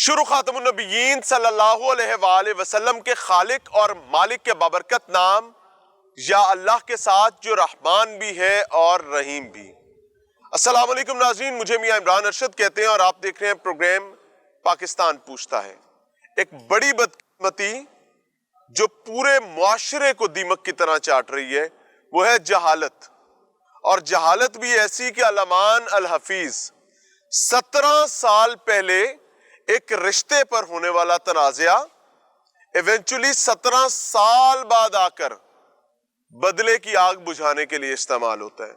شروع خاتم النبیین صلی اللہ علیہ وآلہ وسلم کے خالق اور مالک کے بابرکت نام یا اللہ کے ساتھ جو رحمان بھی ہے اور رحیم بھی۔ السلام علیکم ناظرین، مجھے میاں عمران ارشد کہتے ہیں اور آپ دیکھ رہے ہیں پروگرام پاکستان پوچھتا ہے۔ ایک بڑی بدقسمتی جو پورے معاشرے کو دیمک کی طرح چاٹ رہی ہے وہ ہے جہالت، اور جہالت بھی ایسی کہ علمان الحفیظ 17 سال پہلے ایک رشتے پر ہونے والا تنازعہ ایونچولی 17 سال بعد آ کر بدلے کی آگ بجھانے کے لیے استعمال ہوتا ہے۔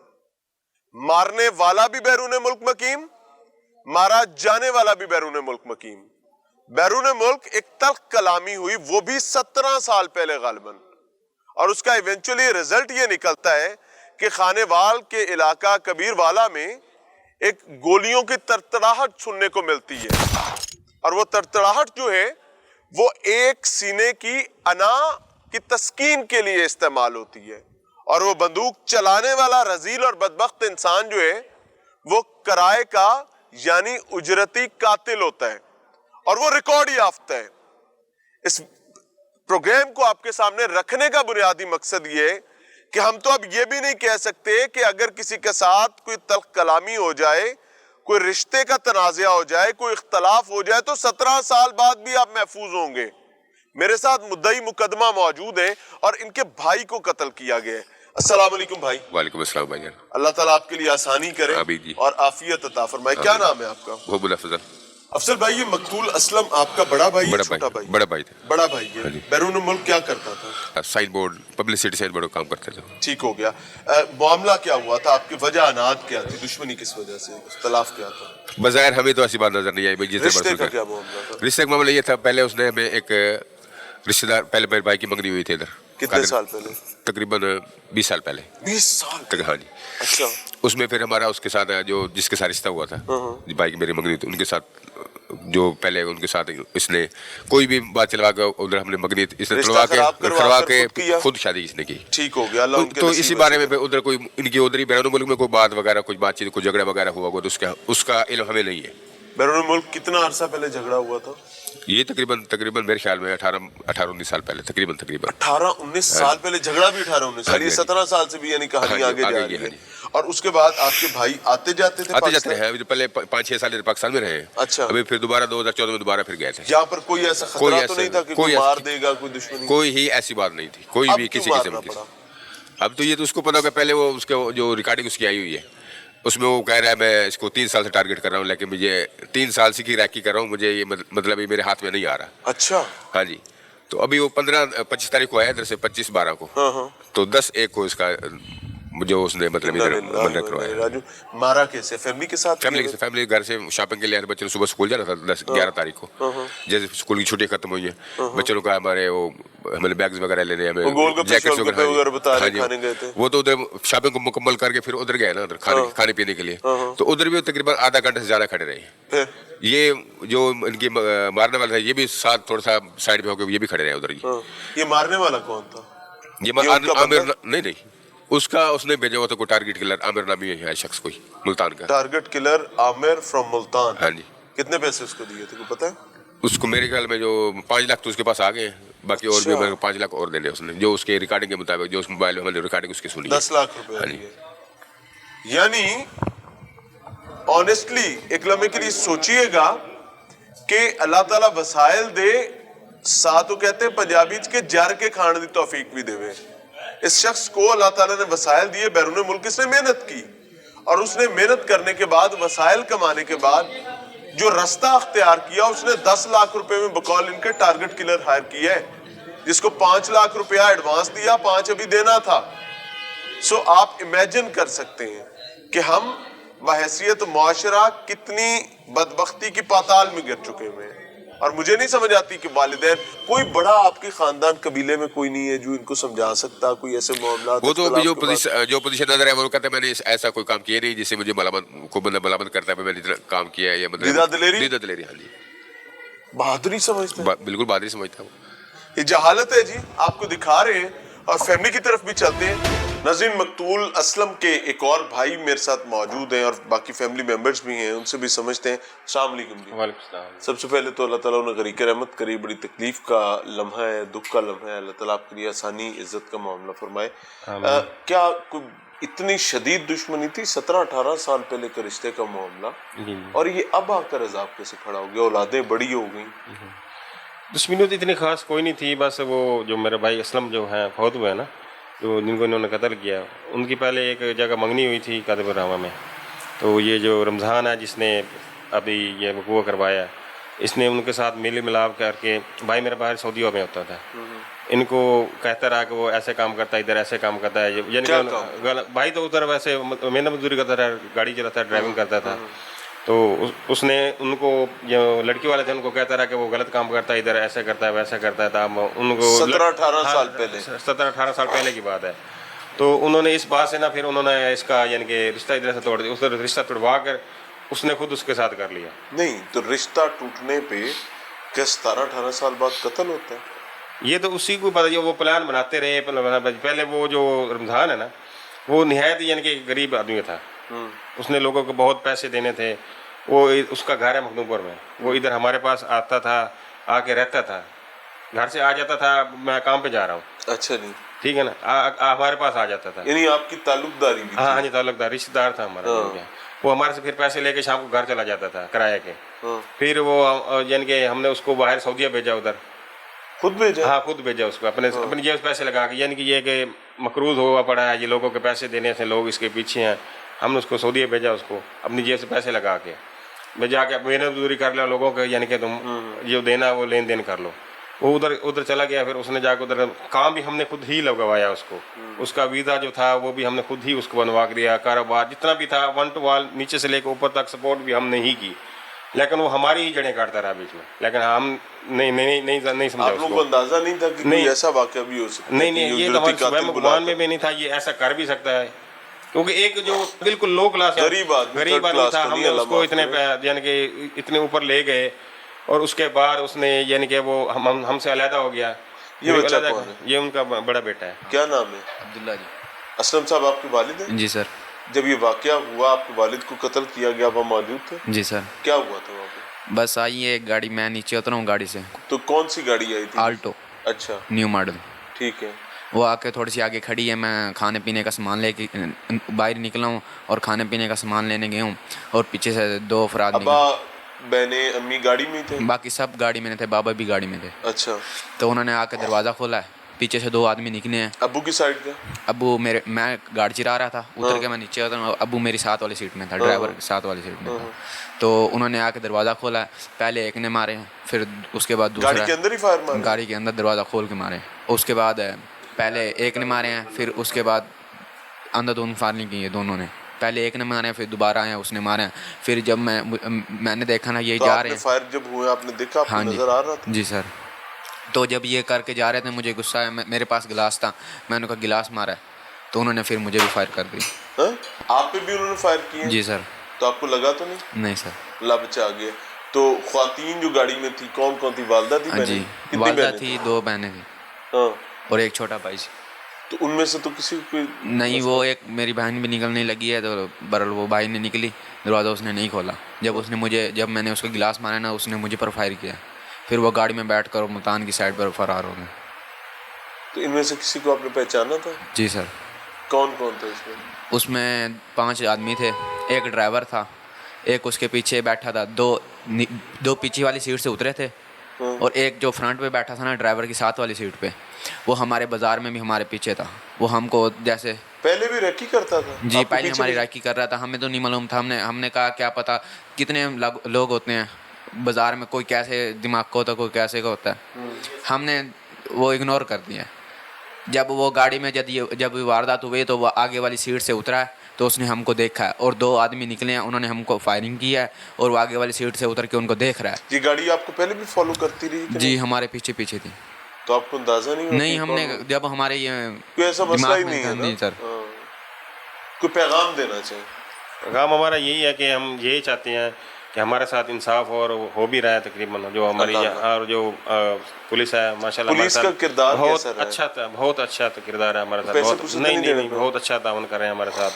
مارنے والا بھی بیرون ملک مقیم، مارا جانے والا بھی بیرون ملک مقیم۔ بیرون ملک ایک تلخ کلامی ہوئی، وہ بھی 17 سال پہلے غالباً، اور اس کا ایونچولی رزلٹ یہ نکلتا ہے کہ خانے وال کے علاقہ کبیر والا میں ایک گولیوں کی تڑتڑاہٹ سننے کو ملتی ہے، اور وہ تڑتڑاہٹ جو ہے وہ ایک سینے کی انا کی تسکین کے لیے استعمال ہوتی ہے، اور وہ بندوق چلانے والا رذیل اور بدبخت انسان جو ہے وہ کرائے کا یعنی اجرتی قاتل ہوتا ہے، اور وہ ریکارڈ یافتہ ہے۔ اس پروگرام کو آپ کے سامنے رکھنے کا بنیادی مقصد یہ ہے کہ ہم تو اب یہ بھی نہیں کہہ سکتے کہ اگر کسی کے ساتھ کوئی تلخ کلامی ہو جائے، کوئی رشتے کا تنازعہ ہو جائے، کوئی اختلاف ہو جائے تو 17 سال بعد بھی آپ محفوظ ہوں گے۔ میرے ساتھ مدعی مقدمہ موجود ہیں اور ان کے بھائی کو قتل کیا گیا ہے۔ السلام علیکم بھائی۔ وعلیکم السلام بھائی جان۔ اللہ تعالیٰ آپ کے لیے آسانی کرے اور عافیت عطا فرمائے۔ کیا نام ہے آپ کا؟ محمد افضل۔ افضل بھائی، یہ مقتول اسلم آپ کا بڑا بھائی ہے چھوٹا بھائی؟ بڑا بھائی تھا۔ بڑا بھائی ہے۔ بیرون ملک کیا کرتا تھا؟ Sign board, publicity sign board کام کرتے تھے۔ ٹھیک ہو گیا۔ معاملہ کیا ہوا تھا؟ آپ کی وجہ انات کیا تھی؟ دشمنی کس وجہ سے؟ اختلاف کیا تھا؟ بظاہر ہمیں تو ایسی بات نظر نہیں آئی۔ رشتے کا کیا معاملہ تھا؟ رشتے کا معاملہ یہ تھا، پہلے اس نے ہمیں ایک رشتے دار، پہلے میرے بھائی کی منگنی ہوئی تھی ادھر۔ کتنے سال پہلے؟ تقریباً 20 سال پہلے۔ 20 سال تک؟ ہاں جی۔ اچھا۔ اس میں پھر ہمارا اس کے ساتھ جو جس کے ساتھ رشتہ ہوا تھا، بھائی کی میری منگنی تھی، ان کے ساتھ جو پہلے ان کے ساتھ اس نے کوئی بھی بات چلوا کے ادھر ہم نے منگنی اس نے کروا کے خود شادی اس نے کی۔ ٹھیک ہو گیا۔ تو اسی بارے میں ادھر کوئی ان کی ادھر ہی بیرون ملک میں کوئی بات وغیرہ، کچھ بات چیت، کوئی جھگڑا وغیرہ ہوا ہوا تو اس کا علم ہمیں نہیں ہے۔ بیرون ملک کتنا عرصہ پہلے جھگڑا ہوا تھا؟ یہ تقریباً میرے خیال میں 18-19 سال پہلے، تقریباً 18-19 سال پہلے جھگڑا بھی 18-19 سال، یہ 17 سال سے بھی یعنی کہانی آگے جا رہی ہے۔ اور اس کے بعد آپ کے بھائی آتے جاتے تھے؟ آتے جاتے رہے، پہلے 5-6 سال پاکستان میں رہے۔ اچھا۔ ابھی پھر دوبارہ 2014 میں دوبارہ پھر گئے تھے۔ یہاں پر کوئی ایسا خطرہ تو نہیں تھا کہ کوئی مار دے گا، کوئی دشمنی؟ کوئی ہی ایسی بات نہیں تھی، کوئی بھی کسی قسم کی۔ اب تو یہ تو اس کو پتا کہ پہلے وہ اس کے جو ریکارڈنگ اس کی آئی ہوئی ہے اس میں وہ کہہ رہا ہے میں اس کو 3 سال سے ٹارگٹ کر رہا ہوں، لیکن مجھے 3 سال سے کی ریکی کر رہا ہوں، مجھے یہ مطلب میرے ہاتھ میں نہیں آ رہا۔ اچھا۔ ہاں جی۔ تو ابھی وہ 25 تاریخ کو آیا ادھر سے، 25/12 کو، تو 10/1 کو اس کا جو اس نے مطلب ادھر کروایا۔ راجو مارا کیسے؟ فیملی کے ساتھ؟ فیملی گھر سے شاپنگ کے لیے بچوں نے صبح اسکول جانا تھا 11 تاریخ کو، جیسے اسکول کی چھٹیاں ختم ہوئی ہیں، بچوں نے کہا ہمارے وہ ہمیں بیگز وغیرہ لینے، ہمیں جیکٹس وغیرہ، وہ تو ادھر شاپنگ کو مکمل کر کے پھر ادھر گئے نا، ادھر کھانے پینے کے لیے، تو ادھر بھی تقریباً آدھا گھنٹے سے زیادہ کھڑے رہے۔ یہ جو ان کی مارنے والا تھا یہ بھی ساتھ تھوڑا سا سائڈ پہ ہو کے یہ بھی کھڑے رہے ادھر۔ یہ مارنے والا کون تھا؟ یہ عامر نہیں، اس نے بھیجا ہوا تھا کوئی ٹارگٹ کلر، عامر نامی ہے شخص، کوئی ملتان کا target killer Aamir from Multan. ہاں جی۔ کتنے پیسے اس کو دیے تھے کوئی پتہ ہے؟ اس کو میرے خیال میں جو 5 لاکھ تو اس کے پاس آ گئے، باقی اور بھی 5 لاکھ اور دینے اس نے، جو اس کے ریکارڈنگ کے مطابق، جو اس موبائل میں ہم نے ریکارڈنگ اس کی سنی۔ 10 لاکھ روپے دیے۔ یعنی آنیسٹلی ایک لمحے کے لیے سوچئے گا کہ اللہ تعالیٰ وسائل دے ساتھ، وہ کہتے ہیں پنجابی کے جار کے کھان دی توفیق بھی دے وے۔ اس شخص کو اللہ تعالیٰ نے وسائل دیے، بیرون ملک اس نے محنت کی، اور اس نے محنت کرنے کے بعد، وسائل کمانے کے بعد جو رستہ اختیار کیا، اس نے 10 لاکھ روپے میں بقول ان کے ٹارگٹ کلر ہائر کیا ہے، جس کو 5 لاکھ روپیہ ایڈوانس دیا، 5 ابھی دینا تھا۔ سو آپ امیجن کر سکتے ہیں کہ ہم بحیثیت معاشرہ کتنی بدبختی کی پاتال میں گر چکے ہوئے ہیں، اور مجھے نہیں سمجھ آتی کہ والدین، کوئی بڑا آپ کے خاندان قبیلے میں کوئی نہیں ہے جو ان کو سمجھا سکتا کوئی ایسے معاملات؟ وہ تو جو پوزیشن نظر ہے وہ کہتا ہے میں نے ایسا کوئی کام کیا نہیں جس سے مجھے ملامت کرتا ہے میں نے اتنا کام کیا ہے، یا دیدہ دلیری؟ دیدہ دلیری، ہاں جی، بہادری سمجھتا ہے، بالکل بہادری سمجھتا ہے وہ۔ یہ جہالت ہے جی، آپ کو دکھا رہے ہیں، اور فیملی کی طرف بھی چلتے ہیں۔ नाज़रीन, मकतूल असलम के एक और भाई मेरे साथ मौजूद हैं और बाकी फैमिली मेम्बर्स भी हैं, उनसे भी समझते हैं। अस्सलाम वालेकुम जी। वालेकुम सलाम। सबसे पहले तो अल्लाह ताला उन्हें गरीक रहमत करे, बड़ी तकलीफ का लम्हा है, दुख का लम्हा है, अल्लाह ताला आपके लिए आसानी इज्जत का मामला फरमाए। क्या कोई इतनी शदीद दुश्मनी थी 17-18 साल पहले के रिश्ते का मामला, और ये अब आकर अजाब कैसे खड़ा हो गया, औलादें बड़ी हो गई? दुश्मनी तो इतनी खास कोई नहीं थी, बस वो जो मेरे भाई असलम जो हैं फौत हुए हैं ना, जो जिनको इन्होंने कत्ल किया, उनकी पहले एक जगह मंगनी हुई थी कादिबरामा में। तो ये जो रमज़ान है जिसने अभी ये वकूआ करवाया, इसने उनके साथ मिल मिलाप करके, भाई मेरा बाहर सऊदीया में होता था, इनको कहता रहा कि वो ऐसे काम करता है, इधर ऐसे काम करता है, यानी भाई तो उधर वैसे मेहनत मजदूरी करता था, गाड़ी चलाता, ड्राइविंग करता था। तो उसने उनको जो लड़की वाले थे उनको कहता रहा कि वो गलत काम करता है, इधर ऐसे करता है, वैसा करता है। तो उनको 17-18 साल पहले, 17-18 साल पहले की बात है। तो उन्होंने इस बात से ना फिर उन्होंने इसका यानी कि रिश्ता इधर से तोड़ दिया, उधर रिश्ता तोड़वा कर उसने खुद उसके साथ कर लिया। नहीं तो रिश्ता टूटने पे क्या 17-18 साल बाद कत्ल होता है? ये तो उसी को पता, वो प्लान बनाते रहे। पहले वो जो रमज़ान है ना, वो निहायत यानी कि गरीब आदमी था, उसने लोगों को बहुत पैसे देने थे। वो उसका घर है मखदूमपुर में, वो इधर हमारे पास आता था, आके रहता था, घर से आ जाता था, मैं काम पे जा रहा हूँ, अच्छा नहीं ठीक है ना, हमारे पास आ जाता था। यानी आपकी ताल्लुकदारी भी थी? हाँ जी, ताल्लुकदार, रिश्तेदार था हमारा। वो हमारे से फिर पैसे लेके शाम को घर चला जाता था किराए के। फिर वो यानी कि हमने उसको बाहर सऊदीया भेजा, उधर खुद भेजा? हाँ, खुद भेजा उसको, अपनी जेब से पैसे लगा के, यानी कि ये कि मकरूज हुआ पड़ा है, ये लोगों के पैसे देने से, लोग इसके पीछे हैं। हमने उसको सऊदीया भेजा, उसको अपनी जेब से पैसे लगा के भेजा के मेहनत मजदूरी कर लो लोगों को, यानी कि तुम जो देना वो लेन देन कर लो। वो उधर चला गया, फिर उसने जाकर उधर काम भी हमने खुद ही लगवाया उसको, उसका वीज़ा जो था वो भी हमने खुद ही उसको बनवा दिया, कारोबार जितना भी था वन टू वाल नीचे से लेकर ऊपर तक सपोर्ट भी हमने ही की। लेकिन वो हमारी ही जड़ें काटता रहा बीच में, लेकिन हम नहीं समझा। आप लोगों को अंदाजा नहीं था कि नहीं ऐसा वाकया भी हो सकता है? नहीं, ये तो हमारे गुमान में भी नहीं था, ये ऐसा कर भी सकता है, क्योंकि एक जो बिल्कुल लो क्लास गरीब आदमी था, हमने उसको इतने यानी कि इतने ऊपर ले गए, और उसके बाद उसने यानी कि वो हमसे अलहदा हो गया। ये बच्चा कौन है? ये उनका बड़ा बेटा है। क्या नाम है? अब्दुल्ला जी। असलम साहब आपके वालिद हैं? जी सर। जब ये वाकया हुआ, आपके वालिद को कत्ल किया गया, वहाँ मौजूद थे? जी सर। क्या हुआ था वहाँ पे? बस आई है एक गाड़ी, मैं नीचे उतरा हूँ गाड़ी से। तो कौन सी गाड़ी आई थी? आल्टो। अच्छा, न्यू मॉडल। ठीक है। वो आके थोड़ी सी आगे खड़ी है, मैं खाने पीने का सामान लेके बाहर निकला हूँ और खाने पीने का सामान लेने गया हूँ, और पीछे से दो अफराद अब्बा बहने अम्मी गाड़ी में थे? बाकी सब गाड़ी में थे, बाबा भी गाड़ी में थे। अच्छा। तो उन्होंने आके दरवाज़ा खोला है, पीछे से दो आदमी निकले हैं। अब्बू की साइड पे? अब्बू मैं गाड़ी चला रहा था, उतर के मैं नीचे उतरा, अब्बू मेरी साथ वाली सीट में था, ड्राइवर साथ वाली सीट में था। तो उन्होंने आके दरवाज़ा खोला है, पहले एक ने मारे, फिर उसके बाद दूसरा गाड़ी के अंदर ही फायर मारे? गाड़ी के अंदर दरवाज़ा खोल के मारे। उसके बाद पहले एक ने मारे हैं, फिर उसके बाद अंदर दोनों फायरिंग की है दोनों ने, पहले एक ने मारे हैं, फिर दोबारा आए उसने मारे हैं। फिर जब मैंने देखा ना ये तो जा रहे हैं, फायर जब हुए आपने देखा, आपको हाँ जी, नजर आ रहा था? जी सर। तो जब ये करके जा रहे थे मुझे गुस्सा है, मेरे पास गिलास था, मैंने कहा गिलास मारा है, तो उन्होंने फिर मुझे भी फायर कर दी। आप पे भी उन्होंने फायर किए? जी सर। तो आपको लगा तो नहीं? नहीं सर। अल्लाह बचा गया। तो ख्वातीन जो गाड़ी में थी कौन कौन थी? वालदा थी? जी, वालदा थी, दो बहनें थी, और एक छोटा भाई। तो उनमें से तो किसी को नहीं, वो एक मेरी बहन भी निकलने लगी है, तो बरल वो भाई ने निकली, दरवाज़ा उसने नहीं खोला। जब मैंने उसको गिलास मारा ना, उसने मुझे पर फायर किया, फिर वो गाड़ी में बैठ कर मुल्तान की साइड पर फरार हो गए। तो इनमें से किसी को आपने पहचाना था? जी सर। कौन कौन थे इसमें? उसमें 5 आदमी थे, एक ड्राइवर था, एक उसके पीछे बैठा था, दो पीछे वाली सीट से उतरे थे, और एक जो फ्रंट पे बैठा था ना ड्राइवर की साथ वाली सीट पे, वो हमारे बाजार में भी हमारे पीछे था। वो हमको जैसे पहले भी रैकी करता था? जी, पहले हमारी रैकी कर रहा था, हमें तो नहीं मालूम था। हमने कहा क्या पता कितने लोग होते हैं बाज़ार में, कोई कैसे दिमाग का होता है, कोई कैसे का होता है। हमने वो इग्नोर कर दिया। जब वो गाड़ी में जब वारदात हुई तो वो आगे वाली सीट से उतरा है, तो उसने हमको देखा है, और 2 आदमी निकले हैं, उन्होंने हमको फायरिंग की है, और वो आगे वाली सीट से उतर के उनको देख रहा है। ये गाड़ी आपको पहले भी फॉलो करती रही? जी, हमारे पीछे पीछे थी। तो आपको अंदाजा नहीं? हमने जब हमारे ये कोई ऐसा मसला ही नहीं है ना? नहीं सर। कोई पैगाम देना चाहिए? पैगाम हमारा यही है कि हम यही चाहते हैं कि हमारे साथ इंसाफ और हो भी रहा है तकरीबन, जो हमारी और जो पुलिस है माशाल्लाह पुलिस का किरदार बहुत कैसा रहा है? अच्छा था, बहुत अच्छा किरदार है हमारे साथ, पैसे बहुत पूसे नहीं नहीं नहीं देने नहीं पे? बहुत अच्छा ताउन कर रहे हैं हमारे साथ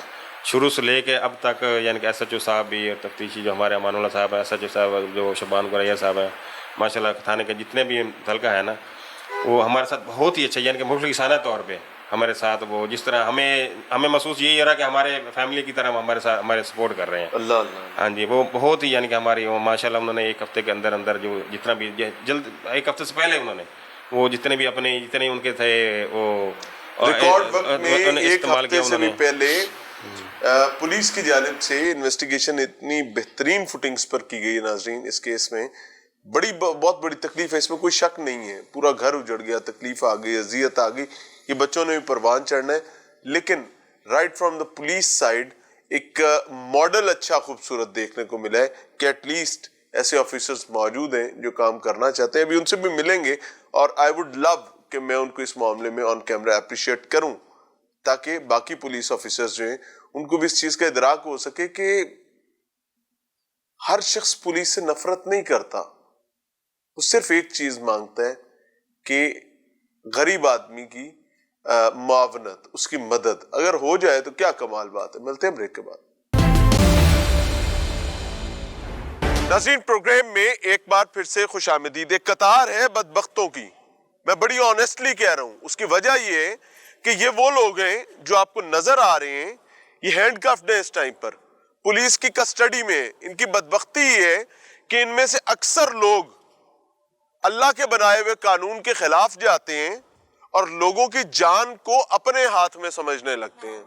शुरू से लेके अब तक, यानी कि SHO साहब भी और तफ्तीशी जो हमारे अमानुल्लाह साहब है, SHO साहब जो शबान गुरैया साहब है माशाल्लाह, थाने के जितने भी हल्का है ना, वो हमारे साथ बहुत ही अच्छा, यानी कि मुखलिसाना तौर पे हमारे साथ वो जिस तरह हमें महसूस यही हो रहा है कि हमारे फैमिली की तरह हमारे साथ हमारे सपोर्ट कर रहे हैं। अल्लाह अल्लाह। हाँ जी, वो बहुत ही यानी कि हमारी वो माशाल्लाह उन्होंने एक हफ्ते के अंदर अंदर जो जितना भी जल्द एक हफ्ते से पहले उन्होंने वो जितने उनके थे वो रिकॉर्ड वक्त में एक इस्तेमाल हफ्ते किया से भी उन्होंने। पहले पुलिस की जानिब से इन्वेस्टिगेशन इतनी बेहतरीन फुटिंग्स पर की गई नाजरीन, इस केस में बहुत बड़ी तकलीफ है, इसमें कोई शक नहीं है। पूरा घर उजड़ गया, तकलीफ आ गई, अजियत आ गई, ये बच्चों ने भी परवान चढ़ना है। लेकिन right from the police side एक मॉडल अच्छा खूबसूरत देखने को मिला है कि एटलीस्ट ऐसे ऑफिसर्स मौजूद हैं जो काम करना चाहते हैं। अभी उनसे भी मिलेंगे और आई वुड लव कि मैं उनको इस मामले में ऑन कैमरा अप्रिशिएट करूं, ताकि बाकी पुलिस ऑफिसर्स जो हैं उनको भी इस चीज का इदराक हो सके कि हर शख्स पुलिस से नफरत नहीं करता, वो सिर्फ एक चीज मांगता है कि गरीब आदमी की मुआवनत, उसकी मदद अगर हो जाए तो क्या कमाल बात है। मिलते हैं ब्रेक के बाद। नाज़रीन, प्रोग्राम में एक बार फिर से खुशामदीद। एक कतार है बदबख्तों की, मैं बड़ी ऑनेस्टली कह रहा हूं। उसकी वजह ये है कि ये वो लोग हैं जो आपको नजर आ रहे हैं, ये हैंडकफ्ड हैं इस टाइम पर, पुलिस की कस्टडी में। इनकी बदबख्ती ये है कि इनमें से अक्सर लोग अल्लाह के बनाए हुए कानून के खिलाफ जाते हैं और लोगों की जान को अपने हाथ में समझने लगते हैं।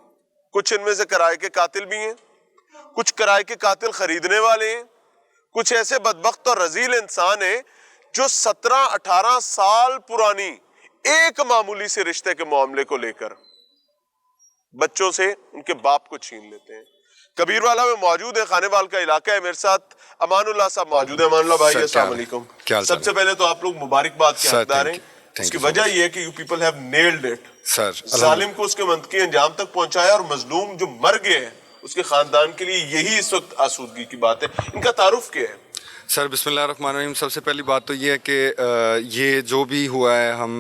कुछ इनमें से किराए के कातिल भी हैं, कुछ किराए के कातिल खरीदने वाले हैं, कुछ ऐसे बदबख्त और रजील इंसान हैं जो 17-18 साल पुरानी एक मामूली से रिश्ते के मामले को लेकर बच्चों से उनके बाप को छीन लेते हैं। कबीरवाला में मौजूद है, खानेवाल का इलाका है। मेरे साथ अमानुल्लाह साहब मौजूद है। अमानुल्लाह भाई, अस्सलाम वालेकुम। सबसे पहले तो आप लोग मुबारकबाद के हकदार हैं। उसकी वजह यह है कि you people have nailed it sir. जालिम को उसके मंतकी अंजाम तक पहुंचाया और मजलूम जो मर गए हैं उसके खानदान के लिए यही इस वक्त आसूदगी की बात है। इनका तारुफ क्या है? सर बिस्मिल्लाहिर्रहमानिर्रहीम। सबसे पहली बात तो ये है कि ये जो भी हुआ है हम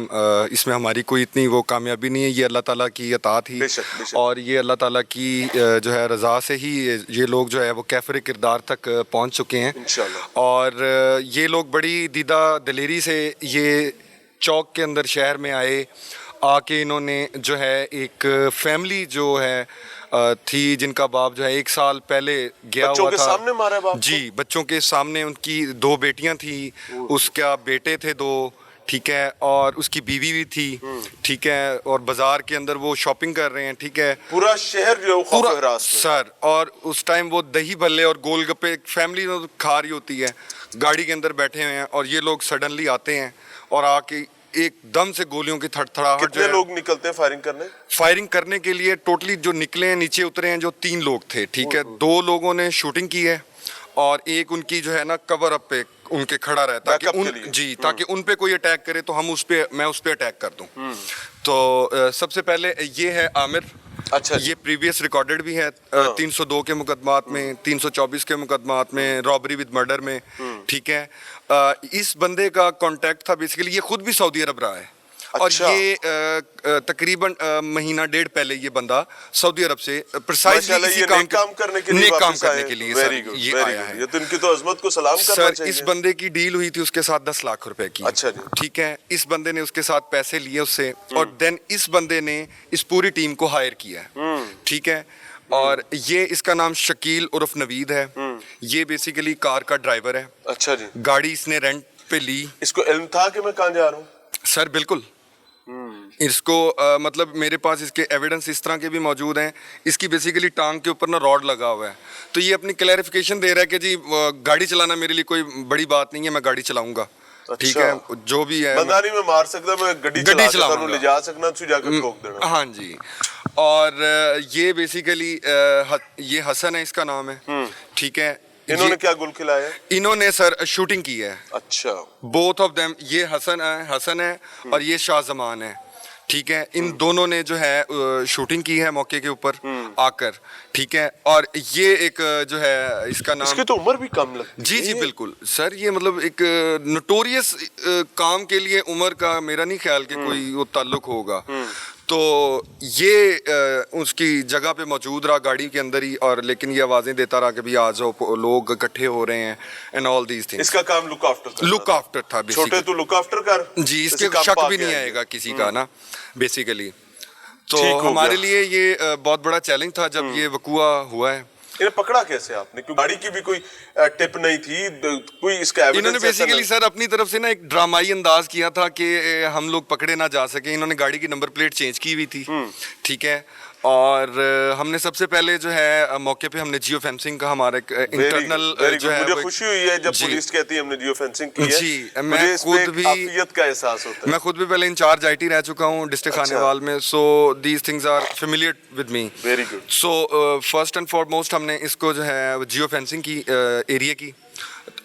इसमें हमारी कोई इतनी वो कामयाबी नहीं है, ये अल्लाह ताला की अताअत ही बेशक। और ये अल्लाह ताला की जो है रज़ा से ही ये लोग जो है वो कैफर किरदार तक पहुंच चुके हैं इंशाल्लाह। और ये लोग बड़ी दीदा दिलेरी से ये चौक के अंदर शहर में आके इन्होंने जो है एक फैमिली जो है थी जिनका बाप जो है 1 साल पहले गया हुआ था। सामने मारा बाप जी, बच्चों के सामने। उनकी 2 बेटियां थी, उसका बेटे थे 2, ठीक है, और उसकी बीवी भी थी, ठीक है, और बाजार के अंदर वो शॉपिंग कर रहे हैं, ठीक है, पूरा शहर जो पूरा सर। और उस टाइम वो दही भल्ले और गोलगप्पे फैमिली खा रही होती है, गाड़ी के अंदर बैठे हुए हैं और ये लोग सडनली आते हैं और आके एकदम से गोलियों की थड़थड़ाहट। कितने लोग निकलते हैं फायरिंग करने के लिए? टोटली जो निकले हैं, नीचे उतरे हैं जो 3 लोग थे, ठीक है। 2 लोगों ने शूटिंग की है और एक उनकी जो है ना कवर अप पे उनके खड़ा रहता है ताकि ताकि उन पे कोई अटैक करे तो मैं उस पे अटैक कर दूं। तो सबसे पहले ये है आमिर। अच्छा, ये प्रीवियस रिकॉर्डेड भी है 302 के मुकदमात में, 324 के मुकदमात में, रॉबरी विद मर्डर में, ठीक है। इस बंदे का कांटेक्ट था बेसिकली, ये खुद भी सऊदी अरब रहा है। अच्छा। और ये तकरीबन महीना 1.5 पहले ये बंदा सऊदी अरब से प्रिसाइसली इसी नेक काम करने के लिए ये आया है। ये तो इनकी तो अजमत को सलाम करना चाहिए। इस बंदे की डील हुई थी उसके साथ 10 लाख रुपए की। अच्छा जी। ठीक है, इस बंदे ने उसके साथ पैसे लिए उससे और देन इस बंदे ने इस पूरी टीम को हायर किया है, ठीक है। और ये इसका नाम शकील उर्फ नवीद है। ये बेसिकली कार का ड्राइवर है। अच्छा जी। गाड़ी इसने रेंट पे ली। इसको इल्म था कि मैं कहाँ जा रहा हूँ? सर बिल्कुल। इसको मतलब मेरे पास इसके एविडेंस इस तरह के भी मौजूद हैं। इसकी बेसिकली टांग के ऊपर ना रॉड लगा हुआ है, तो ये अपनी क्लैरिफिकेशन दे रहा है कि जी गाड़ी चलाना मेरे लिए कोई बड़ी बात नहीं है, मैं गाड़ी चलाऊंगा। अच्छा। ठीक है, जो भी है बंदा नहीं मैं मार सकता, मैं गड्डी चलाऊंगा, ले जा सकना, तू जाकर ठोक देना। हाँ जी। और ये बेसिकली ये हसन है, इसका नाम है, ठीक है। इन्होंने क्या गुल खिलाया? इन्होंने सर शूटिंग की है। अच्छा। बोथ ऑफ देम, ये हसन है और ये शाहजमान है, ठीक है। इन दोनों ने जो है शूटिंग की है मौके के ऊपर आकर, ठीक है। और ये एक जो है इसका नाम, इसकी तो उम्र भी कम लगती है। जी जी बिल्कुल सर, ये मतलब एक नोटोरियस काम के लिए उम्र का मेरा नहीं ख्याल कि कोई वो ताल्लुक होगा। तो ये उसकी जगह पे मौजूद रहा गाड़ी के अंदर ही, और लेकिन ये आवाज़ें देता रहा कि भी आ जाओ, लोग इकट्ठे हो रहे हैं एंड ऑल दीज थिंग्स। इसका काम लुक आफ्टर था छोटे बेसिकली। तो लुक आफ्टर कर जी, इसके शक भी नहीं आएगा किसी का ना बेसिकली। तो ठीक हो हमारे गया। लिए ये बहुत बड़ा चैलेंज था जब ये वकुआ हुआ है। इन्हें पकड़ा कैसे आपने? क्योंकि गाड़ी की भी कोई टिप नहीं थी, कोई इसका इन्होंने एविडेंस बेसिकली सर अपनी तरफ से ना एक ड्रामाई अंदाज किया था कि हम लोग पकड़े ना जा सके। इन्होंने गाड़ी की नंबर प्लेट चेंज की हुई थी, ठीक है। और हमने सबसे पहले जो है मौके पे हमने जियो फेंसिंग का हमारा एक इंटरनल जो है, मुझे खुशी हुई है जब पुलिस कहती है हमने जियो फेंसिंग की है। जी, मुझे मैं इसमें खुद भी काफियत का एहसास होता है। मैं खुद भी पहले इंचार्ज आईटी रह चुका हूँ डिस्ट्रिक्ट खानेवाल में, so these things are familiar with me. Very good. So first and foremost हमने इसको जो है जियो फेंसिंग की एरिया की,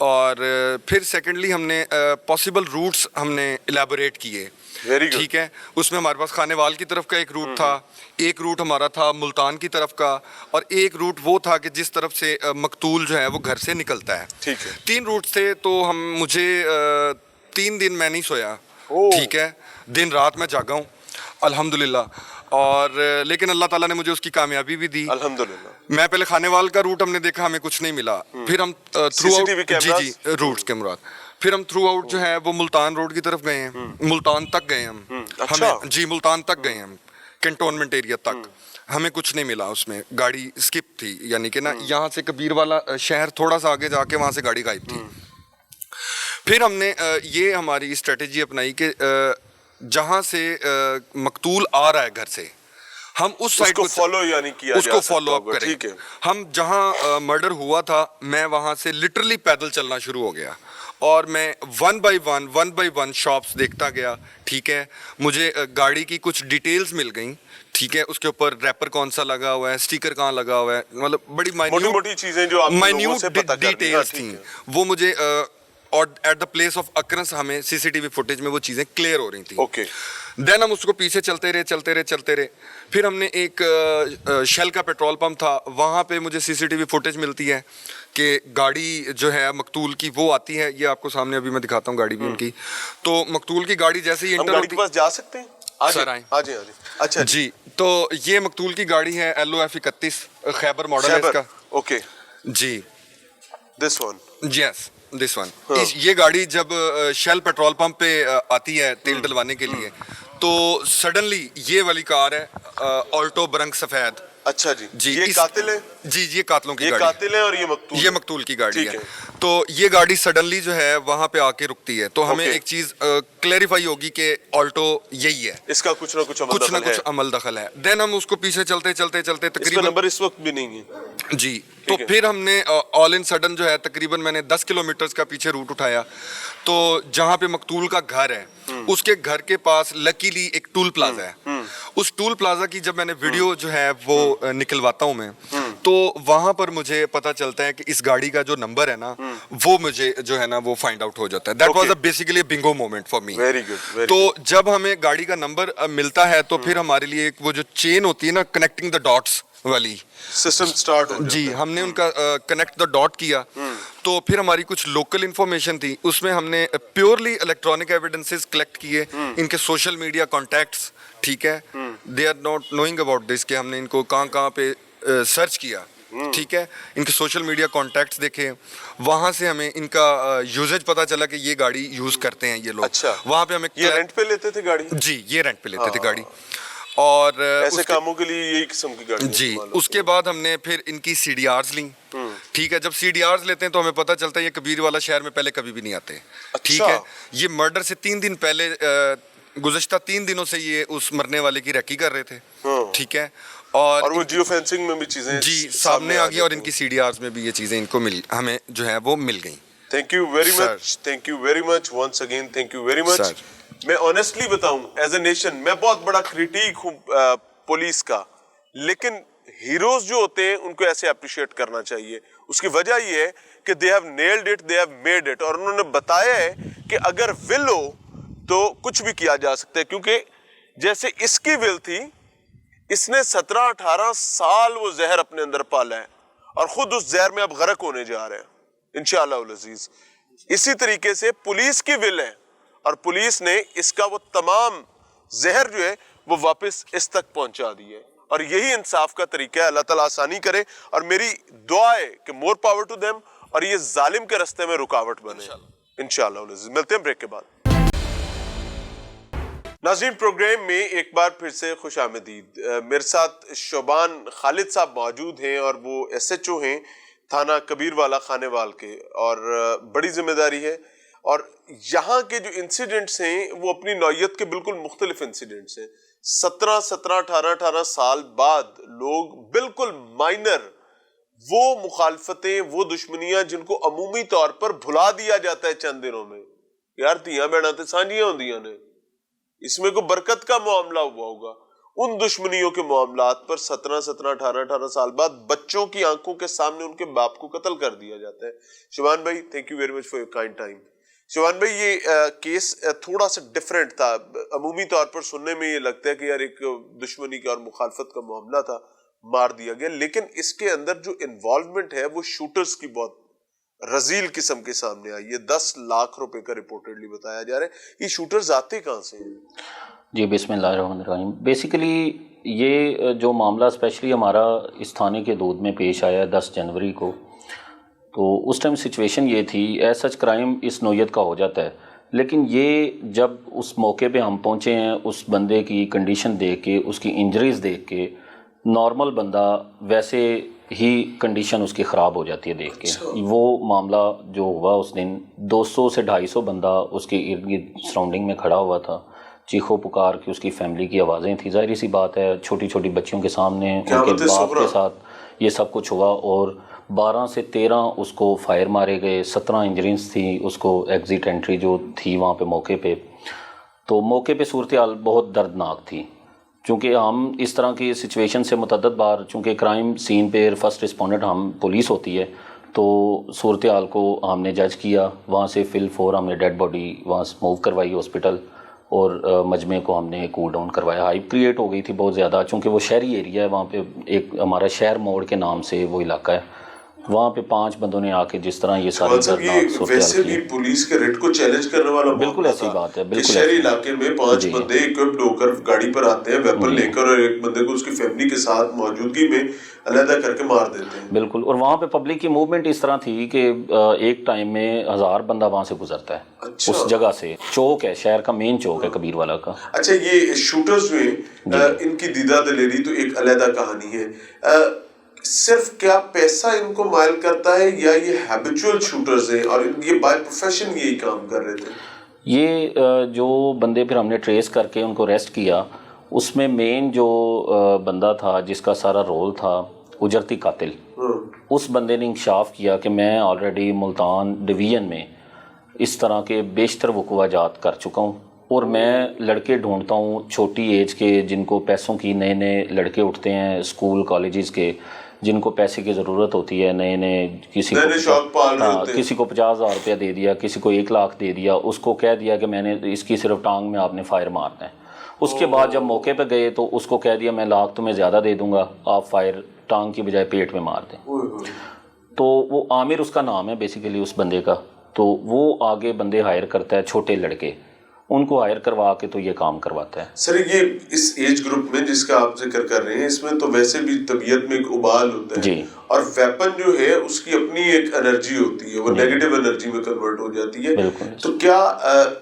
और फिर सेकेंडली हमने पॉसिबल रूट्स हमने इलेबोरेट किए, वेरी गुड। ठीक है। उसमें हमारे पास खानेवाल की तरफ का एक रूट था, एक रूट हमारा था मुल्तान की तरफ का, और एक रूट वो था कि जिस तरफ से मकतूल जो है वो घर से निकलता है। ठीक है। 3 रूट थे। तो मुझे 3 दिन मैं नहीं सोया, ठीक है। दिन रात मैं जागा हूँ अल्हम्दुलिल्लाह, और लेकिन अल्लाह ताला ने मुझे उसकी कामयाबी भी दी अल्हम्दुलिल्लाह। मैं पहले खानेवाल का रूट हमने देखा, हमें कुछ नहीं मिला। फिर हम थ्रू आउट, जी रूट्स के मुराद, फिर हम थ्रू आउट जो है वो मुल्तान रोड की तरफ गए हैं, मुल्तान तक गए हम। अच्छा। हमें जी मुल्तान तक गए हम, कैंटोनमेंट एरिया तक। हमें कुछ नहीं मिला उसमें, गाड़ी स्किप थी, यानी कि ना यहाँ से कबीर वाला शहर थोड़ा सा आगे जाके वहाँ से गाड़ी गायब थी। फिर हमने ये हमारी स्ट्रेटेजी अपनाई कि जहाँ से मकतूल आ रहा है घर से, हम उस साइड को फॉलो यानी किया उसको फॉलो अप करें। ठीक है। हम जहाँ मर्डर हुआ था, मैं वहाँ से लिटरली पैदल चलना शुरू हो गया, और मैं वन बाय वन शॉप्स देखता गया, ठीक है। मुझे गाड़ी की कुछ डिटेल्स मिल गई, ठीक है। उसके ऊपर रैपर कौन सा लगा हुआ है, स्टिकर कहाँ लगा हुआ है, मतलब बड़ी मोटी चीजें जो आप लोगों से पता करनी, डिटेल्स हाँ, थी वो मुझे, और एट द प्लेस ऑफ अक्रंस हमें सीसीटीवी फुटेज में वो चीज़ें क्लियर हो रही थी। ओके। देन हम उसको पीछे चलते रहे। फिर हमने एक शेल का पेट्रोल पंप था, वहाँ पे मुझे सीसीटीवी फुटेज मिलती है कि गाड़ी जो है मकतूल की वो आती है। ये आपको सामने अभी मैं दिखाता हूँ गाड़ी भी उनकी। तो मकतूल की गाड़ी जैसे ही हम इंटर गाड़ी के पास जा सकते हैं? सर आए। अच्छा जी, तो ये मकतूल की गाड़ी है LOF 31 खैबर मॉडल है इसका। ओके जी, this one. Yes this one. ये गाड़ी जब शेल पेट्रोल पंप पे आती है तेल डलवाने के लिए, तो सडनली ये वाली कार है ऑल्टो बरंग सफेद। अच्छा जी, ये कातिल है? जी, ये कातिलों की गाड़ी, ये कातिल है और ये मकतूल की गाड़ी है। तो ये गाड़ी सडनली जो है वहां पे आके रुकती है, तो हमें एक चीज क्लैरिफाई होगी कि ऑल्टो यही है, इसका कुछ ना कुछ अमल दखल है। देन हम उसको पीछे चलते तकरीबन, नंबर इस वक्त भी नहीं है जी। तो फिर हमने ऑल इन सडन जो है तकरीबन मैंने 10 किलोमीटर का पीछे रूट उठाया। तो जहाँ पे मकतूल का घर है, उसके घर के पास लकीली एक टूल प्लाजा है। उस टूल प्लाजा की जब मैंने वीडियो जो है वो निकलवाता हूँ मैं, तो वहां पर मुझे पता चलता है कि इस गाड़ी का जो नंबर है ना, वो मुझे जो है ना वो फाइंड आउट हो जाता है। That was basically Bingo moment for me. Very good. तो जब हमें गाड़ी का नंबर मिलता है, तो फिर हमारे लिए एक वो जो चेन होती है ना, कनेक्टिंग द डॉट्स वाली सिस्टम स्टार्ट हो जी, हमने उनका कनेक्ट द डॉट किया। तो फिर हमारी कुछ लोकल इंफॉर्मेशन थी, उसमें हमने प्योरली इलेक्ट्रॉनिक एविडेंसेस कलेक्ट किए, इनके सोशल मीडिया कॉन्टैक्ट्स, ठीक है। They are not knowing about this कि हमने इनको कहाँ पे सर्च किया, ठीक है। इनके सोशल मीडिया कॉन्टैक्ट्स देखे, वहाँ से हमें इनका यूजेज पता चला कि ये गाड़ी यूज करते हैं ये लोग। अच्छा। वहाँ पे हमें ये रेंट पे लेते थे गाड़ी? जी, ये रेंट पे लेते थे गाड़ी, और ऐसे कामों के लिए यही किस्म की गाड़ी जी। उसके बाद हमने फिर इनकी CDRs ली, ठीक है। जब CDRs लेते हैं तो हमें पता चलता है ये कबीर वाला शहर में पहले कभी भी नहीं आते, ठीक है। ये मर्डर से 3 दिन पहले, गुज़श्ता 3 दिनों से ये उस मरने वाले की रेकी कर रहे थे, ठीक है। और वो जियो फेंसिंग में भी चीजें जी सामने आ गई, और इनकी CDRs में भी ये चीजें इनको हमें जो है वो मिल गई। Thank you very much once again, thank you very much. मैं ऑनेस्टली बताऊं, एज ए नेशन मैं बहुत बड़ा क्रिटिक हूं पुलिस का, लेकिन हीरोज जो होते हैं उनको ऐसे अप्रिशिएट करना चाहिए। उसकी वजह ये है कि they have nailed it, they have made it, और उन्होंने बताया है कि अगर विल हो तो कुछ भी किया जा सकता है। क्योंकि جیسے اس کی ول تھی, اس نے 17-18 سال وہ زہر اپنے اندر پالا ہے اور خود اس زہر میں اب غرق ہونے جا رہے ہیں انشاءاللہ العزیز. اسی طریقے سے پولیس کی ول ہے اور پولیس نے اس کا وہ تمام زہر جو ہے وہ واپس اس تک پہنچا دی ہے, اور یہی انصاف کا طریقہ ہے. اللہ تعالیٰ آسانی کرے, اور میری دعا ہے کہ مور پاور ٹو دیم, اور یہ ظالم کے رستے میں رکاوٹ بنے انشاءاللہ العزیز. ملتے ہیں بریک کے بعد. ناظرین, پروگرام میں ایک بار پھر سے خوش آمدید. میرے ساتھ شعبان خالد صاحب موجود ہیں اور وہ SHO ہیں تھانہ کبیر والا خانے وال کے, اور بڑی ذمہ داری ہے. اور یہاں کے جو انسیڈنٹس ہیں وہ اپنی نوعیت کے بالکل مختلف انسیڈنٹس ہیں. 18 سال بعد لوگ بالکل مائنر وہ مخالفتیں, وہ دشمنیاں جن کو عمومی طور پر بھلا دیا جاتا ہے چند دنوں میں, یار دھیاں بہناں تے سانجیاں ہوندیاں نے, اس میں کوئی برکت کا معاملہ ہوا ہوگا, ان دشمنیوں کے معاملات پر 18 سال بعد بچوں کی آنکھوں کے سامنے ان کے باپ کو قتل کر دیا جاتا ہے. شبان بھائی, thank you very much for your kind time. Shaban بھائی, یہ کیس تھوڑا سا ڈیفرنٹ تھا. عمومی طور پر سننے میں یہ لگتا ہے کہ یار ایک دشمنی کا اور مخالفت کا معاملہ تھا, مار دیا گیا, لیکن اس کے اندر جو انوالومنٹ ہے وہ شوٹرز کی بہت رزیل قسم کے سامنے آئی ہے. 10 لاکھ روپے کا ریپورٹڈلی بتایا جا رہا ہے. یہ شوٹرز آتے کہاں سے ہیں؟ جی بسم اللہ الرحمن الرحیم. بیسیکلی یہ جو معاملہ اسپیشلی ہمارا اس تھانے کے دودھ میں پیش آیا 10 جنوری کو, تو اس ٹائم سچویشن یہ تھی, ایز سچ کرائم اس نوعیت کا ہو جاتا ہے, لیکن یہ جب اس موقع پہ ہم پہنچے ہیں, اس بندے کی کنڈیشن دیکھ کے, اس کی انجریز دیکھ کے, نارمل بندہ ویسے ہی کنڈیشن اس کی خراب ہو جاتی ہے دیکھ کے. وہ معاملہ جو ہوا اس دن, 200 سے 250 بندہ اس کے ارد گرد سراؤنڈنگ میں کھڑا ہوا تھا, چیخو پکار کی اس کی فیملی کی آوازیں تھیں. ظاہری سی بات ہے, چھوٹی چھوٹی بچیوں کے سامنے ان کے باپ کے ساتھ یہ سب کچھ ہوا, اور 12 سے 13 اس کو فائر مارے گئے, 17 انجریز تھیں اس کو ایگزٹ انٹری جو تھی وہاں پہ موقع پہ. تو موقع پہ صورتحال بہت دردناک تھی, چونکہ ہم اس طرح کی سچویشن سے متعدد بار, چونکہ کرائم سین پہ فرسٹ رسپونڈنٹ ہم پولیس ہوتی ہے, تو صورتحال کو ہم نے جج کیا. وہاں سے فل فور ہم نے ڈیڈ باڈی وہاں سے موو کروائی ہاسپٹل, اور مجمع کو ہم نے کول ڈاؤن کروایا. ہائپ کریٹ ہو گئی تھی بہت زیادہ, چونکہ وہ شہری ایریا ہے, وہاں پہ ایک ہمارا شہر موڑ کے نام سے وہ علاقہ ہے, وہاں پہ 5 بندوں نے آ کے جس طرح یہ ساری ویسے بھی پولیس کے ریٹ کو چیلنج کرنے والا بالکل ایسی بات ہے. بالکل شہری علاقے میں 5 بندے اکوپڈ ہو کر گاڑی پر آتے ہیں ویپن لے کر, اور ایک بندے کو اس کی فیملی کے ساتھ موجودگی میں علیحدہ کر کے مار دیتے ہیں. بالکل. اور وہاں پہ پبلک کی موومنٹ اس طرح تھی کہ ایک ٹائم میں 1000 بندہ وہاں سے گزرتا ہے. اس جگہ سے چوک ہے, شہر کا مین چوک ہے کبیر والا کا. اچھا, یہ شوٹرز جو ہیں ان کی دیدہ دلیری تو ایک علیحدہ کہانی ہے. صرف کیا پیسہ ان کو مائل کرتا ہے, یا یہ ہیبیچول شوٹرز ہیں اور یہ بائی پروفیشن یہی کام کر رہے تھے؟ یہ جو بندے پھر ہم نے ٹریس کر کے ان کو ریسٹ کیا, اس میں مین جو بندہ تھا جس کا سارا رول تھا اجرتی قاتل, اس بندے نے انکشاف کیا کہ میں آلریڈی ملتان ڈویژن میں اس طرح کے بیشتر وقوعات کر چکا ہوں, اور میں لڑکے ڈھونڈتا ہوں چھوٹی ایج کے, جن کو پیسوں کی, نئے نئے لڑکے اٹھتے ہیں اسکول کالجز کے, جن کو پیسے کی ضرورت ہوتی ہے, نئے نئے, کسی کو 50,000 روپیہ دے دیا, کسی کو 1 لاکھ دے دیا, اس کو کہہ دیا کہ میں نے اس کی صرف ٹانگ میں آپ نے فائر مارنا ہے. اس کے بعد جب موقع پہ گئے تو اس کو کہہ دیا میں لاکھ تمہیں زیادہ دے دوں گا, آپ فائر ٹانگ کی بجائے پیٹ میں مار دیں. تو وہ عامر اس کا نام ہے بیسیکلی اس بندے کا, تو وہ آگے بندے ہائر کرتا ہے, چھوٹے لڑکے, ان کو ہائر کروا کے تو یہ کام کرواتا ہے. سر, یہ اس ایج گروپ میں جس کا آپ ذکر کر رہے ہیں, اس میں تو ویسے بھی طبیعت میں ایک ابال ہوتا ہے, جی, اور ویپن جو ہے اس کی اپنی ایک انرجی ہوتی ہے, وہ نیگیٹو انرجی میں کنورٹ ہو جاتی ہے. تو کیا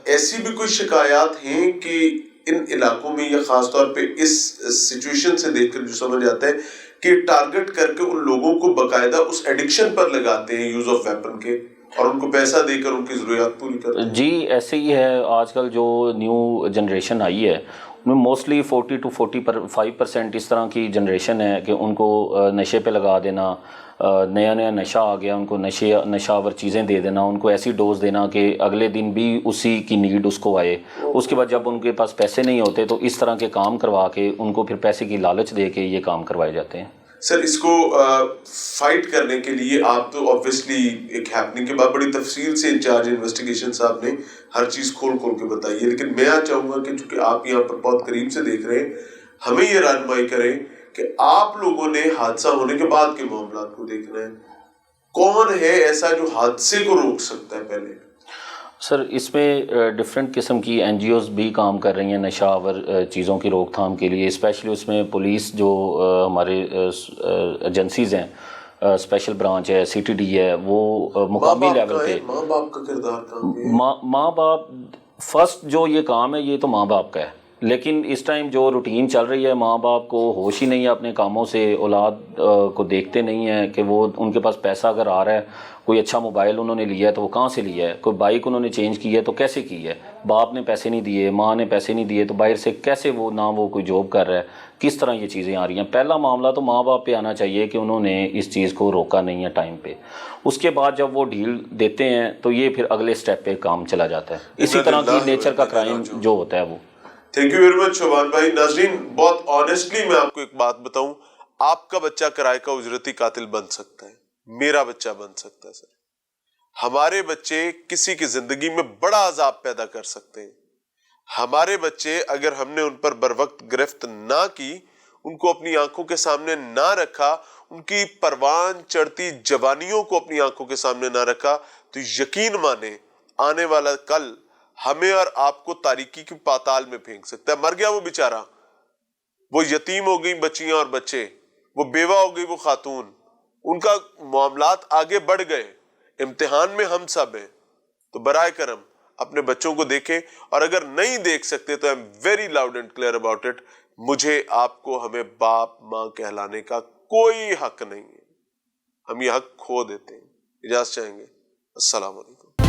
ایسی بھی کوئی شکایات ہیں کہ ان علاقوں میں, یا خاص طور پہ اس سچویشن سے دیکھ کر جو سمجھ آتا ہے کہ ٹارگٹ کر کے ان لوگوں کو باقاعدہ اس ایڈکشن پر لگاتے ہیں یوز آف ویپن کے, اور ان کو پیسہ دے کر ان کی ضروریات پوری کرتے ہیں؟ جی ایسے ہی ہے. آج کل جو نیو جنریشن آئی ہے ان میں موسٹلی 40 to 45% اس طرح کی جنریشن ہے کہ ان کو نشے پہ لگا دینا, نیا نشہ آ گیا, ان کو نشہ آور چیزیں دے دینا, ان کو ایسی ڈوز دینا کہ اگلے دن بھی اسی کی نیڈ اس کو آئے. اس کے بعد جب ان کے پاس پیسے نہیں ہوتے تو اس طرح کے کام کروا کے ان کو پھر پیسے کی لالچ دے کے یہ کام کروائے جاتے ہیں. سر اس کو فائٹ کرنے کے لیے آپ تو آبویسلی ایک ہیپننگ کے بعد بڑی تفصیل سے انچارج انویسٹیگیشن صاحب نے ہر چیز کھول کے بتائی ہے، لیکن میں چاہوں گا کہ چونکہ آپ یہاں پر بہت قریب سے دیکھ رہے ہیں، ہمیں یہ رہنمائی کریں کہ آپ لوگوں نے حادثہ ہونے کے بعد کے معاملات کو دیکھنا ہے، کون ہے ایسا جو حادثے کو روک سکتا ہے پہلے؟ سر اس میں ڈفرینٹ قسم کی این جی اوز بھی کام کر رہی ہیں نشہ آور چیزوں کی روک تھام کے لیے، اسپیشلی اس میں پولیس جو ہمارے ایجنسیز ہیں، اسپیشل برانچ ہے، سی ٹی ڈی ہے، وہ مقامی لیول پہ ماں باپ کا کردار ماں باپ فرسٹ جو یہ کام ہے یہ تو ماں باپ کا ہے، لیکن اس ٹائم جو روٹین چل رہی ہے ماں باپ کو ہوش ہی نہیں ہے اپنے کاموں سے، اولاد کو دیکھتے نہیں ہیں کہ وہ ان کے پاس پیسہ اگر آ رہا ہے، کوئی اچھا موبائل انہوں نے لیا ہے تو وہ کہاں سے لیا ہے، کوئی بائک انہوں نے چینج کی ہے تو کیسے کی ہے، باپ نے پیسے نہیں دیے، ماں نے پیسے نہیں دیے تو باہر سے کیسے وہ نہ وہ کوئی جاب کر رہا ہے، کس طرح یہ چیزیں آ رہی ہیں۔ پہلا معاملہ تو ماں باپ پہ آنا چاہیے کہ انہوں نے اس چیز کو روکا نہیں ہے ٹائم پہ، اس کے بعد جب وہ ڈھیل دیتے ہیں تو یہ پھر اگلے سٹیپ پہ کام چلا جاتا ہے۔ اسی طرح کی نیچر کا کرائم جو ہوتا ہے وہ۔ تھینک یو ویری مچ شوبان بھائی۔ ناظرین بہت آنیسٹلی میں آپ کو ایک بات بتاؤں، آپ کا بچہ کرائے کا اجرتی قاتل بن سکتا ہے، میرا بچہ بن سکتا ہے سر، ہمارے بچے کسی کی زندگی میں بڑا عذاب پیدا کر سکتے ہیں، ہمارے بچے اگر ہم نے ان پر بر وقت گرفت نہ کی، ان کو اپنی آنکھوں کے سامنے نہ رکھا، ان کی پروان چڑھتی جوانیوں کو اپنی آنکھوں کے سامنے نہ رکھا، تو یقین مانے آنے والا کل ہمیں اور آپ کو تاریکی کی پاتال میں پھینک سکتا ہے۔ مر گیا وہ بیچارہ، وہ یتیم ہو گئی بچیاں اور بچے، وہ بیوہ ہو گئی وہ خاتون، ان کا معاملات آگے بڑھ گئے، امتحان میں ہم سب ہیں۔ تو برائے کرم اپنے بچوں کو دیکھیں، اور اگر نہیں دیکھ سکتے تو I'm very loud and clear about it، مجھے آپ کو ہمیں باپ ماں کہلانے کا کوئی حق نہیں ہے، ہم یہ حق کھو دیتے ہیں۔ اجازت چاہیں گے، السلام علیکم۔